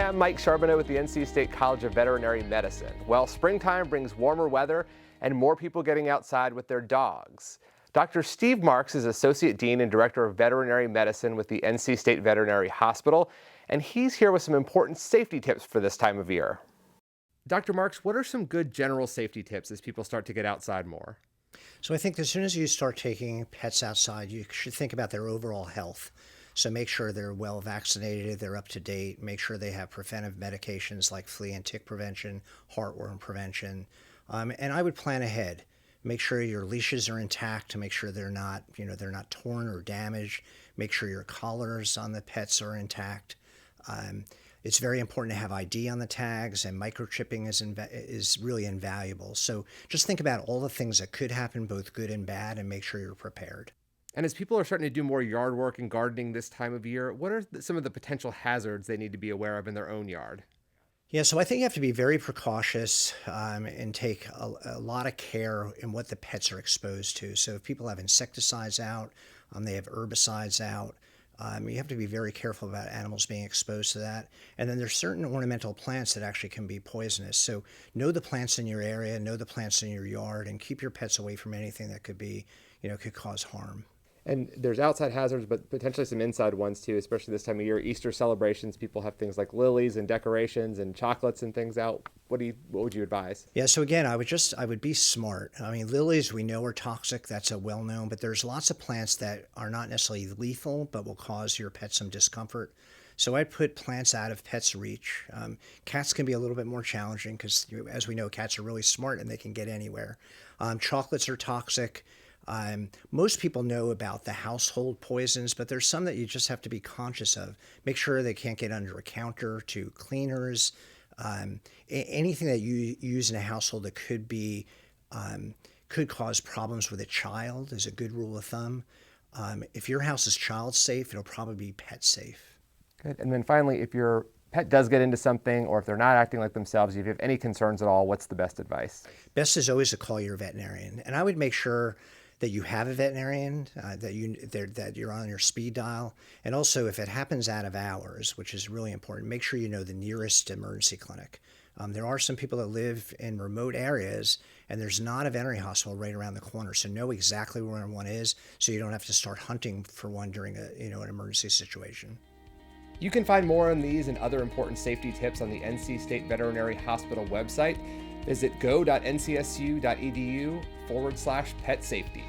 Hi, I'm Mike Charbonneau with the NC State College of Veterinary Medicine. Well, springtime brings warmer weather and more people getting outside with their dogs. Dr. Steve Marks is Associate Dean and Director of Veterinary Medicine with the NC State Veterinary Hospital, and he's here with some important safety tips for this time of year. Dr. Marks, what are some good general safety tips as people start to get outside more? So I think as soon as you start taking pets outside, you should think about their overall health. So make sure they're well vaccinated, they're up to date, make sure they have preventive medications like flea and tick prevention, heartworm prevention. And I would plan ahead. Make sure your leashes are intact to make sure they're not torn or damaged. Make sure your collars on the pets are intact. It's very important to have ID on the tags, and microchipping is really invaluable. So just think about all the things that could happen, both good and bad, and make sure you're prepared. And as people are starting to do more yard work and gardening this time of year, what are some of the potential hazards they need to be aware of in their own yard? Yeah, so I think you have to be very precautious and take a lot of care in what the pets are exposed to. So if people have insecticides out, they have herbicides out, you have to be very careful about animals being exposed to that. And then there's certain ornamental plants that actually can be poisonous. So know the plants in your area, know the plants in your yard, and keep your pets away from anything that could cause harm. And there's outside hazards, but potentially some inside ones too, especially this time of year. Easter celebrations, people have things like lilies and decorations and chocolates and things out. What would you advise? Yeah, so again, I would be smart. I mean, lilies we know are toxic. That's a well-known, but there's lots of plants that are not necessarily lethal, but will cause your pet some discomfort. So I'd put plants out of pets' reach. Cats can be a little bit more challenging because, as we know, cats are really smart and they can get anywhere. Chocolates are toxic. Most people know about the household poisons, but there's some that you just have to be conscious of. Make sure they can't get under a counter, to cleaners. Anything that you use in a household that could cause problems with a child is a good rule of thumb. If your house is child safe, it'll probably be pet safe. Good. And then finally, if your pet does get into something or if they're not acting like themselves, if you have any concerns at all, what's the best advice? Best is always to call your veterinarian. And I would make sure that you have a veterinarian, that you're on your speed dial. And also, if it happens out of hours, which is really important, make sure you know the nearest emergency clinic. There are some people that live in remote areas, and there's not a veterinary hospital right around the corner. So know exactly where one is, so you don't have to start hunting for one during an emergency situation. You can find more on these and other important safety tips on the NC State Veterinary Hospital website. Visit go.ncsu.edu/pet safety.